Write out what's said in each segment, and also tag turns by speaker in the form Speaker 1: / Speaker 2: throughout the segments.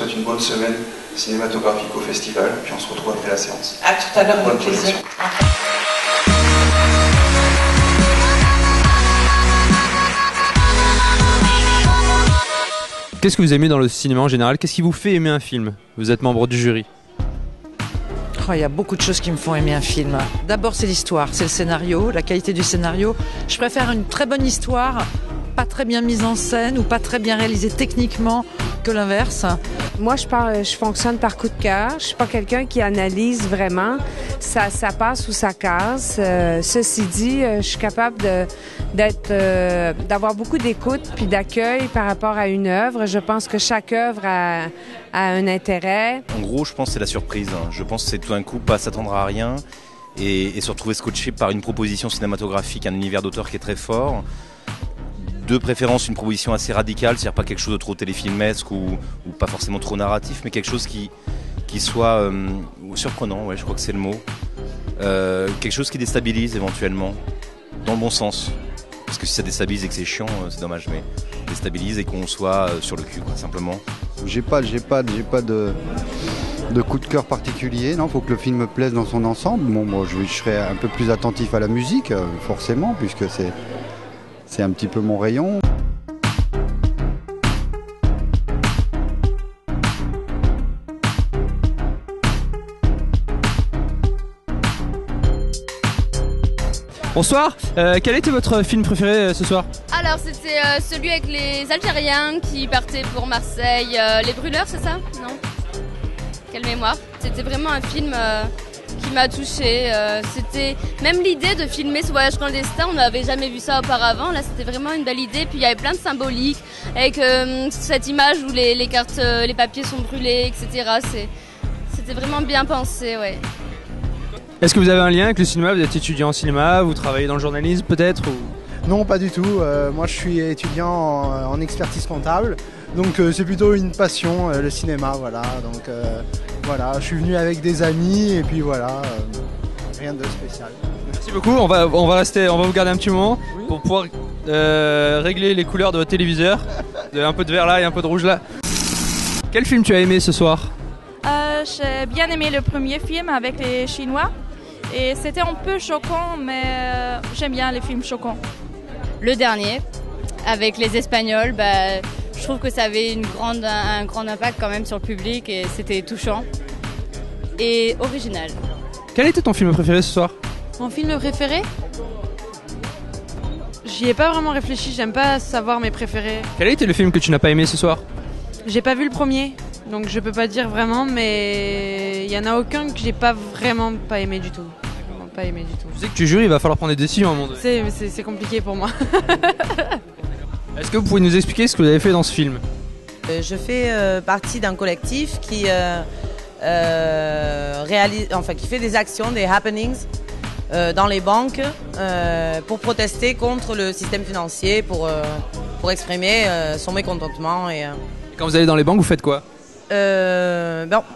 Speaker 1: souhaite une bonne semaine cinématographique au festival, puis on se retrouve après la séance.
Speaker 2: À tout à l'heure, avec plaisir.
Speaker 3: Qu'est-ce que vous aimez dans le cinéma en général? Qu'est-ce qui vous fait aimer un film? Vous êtes membre du jury.
Speaker 2: Oh, il y a beaucoup de choses qui me font aimer un film. D'abord, c'est l'histoire, c'est le scénario, la qualité du scénario. Je préfère une très bonne histoire, pas très bien mise en scène ou pas très bien réalisée techniquement, que l'inverse.
Speaker 4: Moi, je fonctionne par coup de cœur. Je suis pas quelqu'un qui analyse vraiment. Ça passe ou ça casse. Ceci dit, je suis capable d'avoir beaucoup d'écoute puis d'accueil par rapport à une œuvre. Je pense que chaque œuvre a un intérêt.
Speaker 5: En gros, je pense que c'est la surprise. Je pense que c'est tout d'un coup pas s'attendre à rien et se retrouver scotché par une proposition cinématographique, un univers d'auteur qui est très fort. De préférence une proposition assez radicale, c'est-à-dire pas quelque chose de trop téléfilmesque ou pas forcément trop narratif, mais quelque chose qui soit surprenant, ouais, je crois que c'est le mot. Quelque chose qui déstabilise éventuellement, dans le bon sens. Parce que si ça déstabilise et que c'est chiant, c'est dommage, mais déstabilise et qu'on soit sur le cul, quoi, simplement.
Speaker 6: J'ai pas de coup de cœur particulier, non, faut que le film me plaise dans son ensemble. Bon, moi, je serai un peu plus attentif à la musique, forcément, puisque c'est un petit peu mon rayon.
Speaker 3: Bonsoir, quel était votre film préféré ce soir?
Speaker 7: Alors c'était celui avec les Algériens qui partaient pour Marseille, Les Brûleurs, c'est ça? Non? Quelle mémoire. C'était vraiment un film qui m'a touchée. C'était même l'idée de filmer ce voyage clandestin, on n'avait jamais vu ça auparavant. Là, c'était vraiment une belle idée. Puis il y avait plein de symboliques avec cette image où les cartes, les papiers sont brûlés, etc. C'était vraiment bien pensé, ouais.
Speaker 3: Est-ce que vous avez un lien avec le cinéma? Vous êtes étudiant en cinéma, vous travaillez dans le journalisme peut-être ou...
Speaker 8: Non, pas du tout. Moi, je suis étudiant en expertise comptable. Donc, c'est plutôt une passion, le cinéma, voilà. Donc, voilà, je suis venu avec des amis et puis voilà, rien de spécial.
Speaker 3: Merci beaucoup. On va vous garder un petit moment pour pouvoir régler les couleurs de votre téléviseur. Un peu de vert là et un peu de rouge là. Quel film tu as aimé ce soir?
Speaker 9: J'ai bien aimé le premier film avec les Chinois. Et c'était un peu choquant, mais j'aime bien les films choquants.
Speaker 7: Le dernier, avec les Espagnols, je trouve que ça avait un grand impact quand même sur le public et c'était touchant et original.
Speaker 3: Quel était ton film préféré ce soir?
Speaker 10: Mon film préféré? J'y ai pas vraiment réfléchi, j'aime pas savoir mes préférés.
Speaker 3: Quel a été le film que tu n'as pas aimé ce soir?
Speaker 10: J'ai pas vu le premier, donc je peux pas dire vraiment, mais il y en a aucun que j'ai vraiment pas aimé du tout. Pas aimé du tout.
Speaker 3: Tu sais que tu jures, il va falloir prendre des décisions à un moment donné.
Speaker 10: C'est compliqué pour moi.
Speaker 3: Est-ce que vous pouvez nous expliquer ce que vous avez fait dans ce film?
Speaker 11: Je fais partie d'un collectif qui qui fait des actions, des happenings dans les banques pour protester contre le système financier, pour exprimer son mécontentement. Et
Speaker 3: quand vous allez dans les banques, vous faites quoi?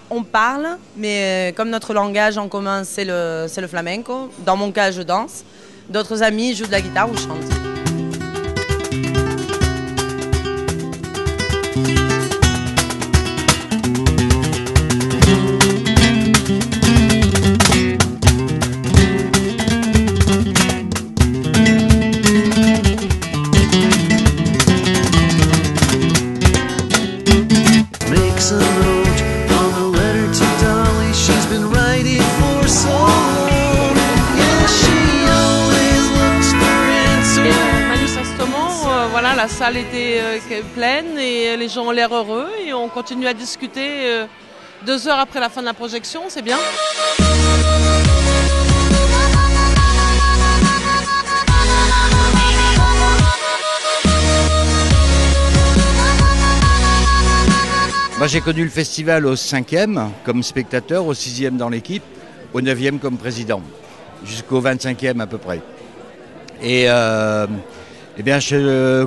Speaker 11: On parle, mais comme notre langage en commun c'est le flamenco, dans mon cas je danse, d'autres amis jouent de la guitare ou chantent.
Speaker 10: La salle était pleine et les gens ont l'air heureux et on continue à discuter 2 heures après la fin de la projection, c'est bien.
Speaker 12: J'ai connu le festival au 5e comme spectateur, au 6e dans l'équipe, au 9e comme président, jusqu'au 25e à peu près. Et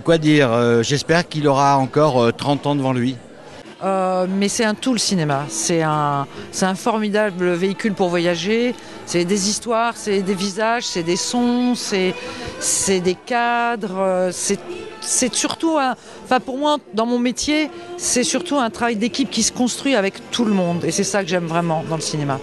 Speaker 12: quoi dire, j'espère qu'il aura encore 30 ans devant lui.
Speaker 2: Mais c'est un tout, le cinéma. C'est un formidable véhicule pour voyager. C'est des histoires, c'est des visages, c'est des sons, c'est des cadres. C'est surtout, pour moi, dans mon métier, c'est surtout un travail d'équipe qui se construit avec tout le monde. Et c'est ça que j'aime vraiment dans le cinéma.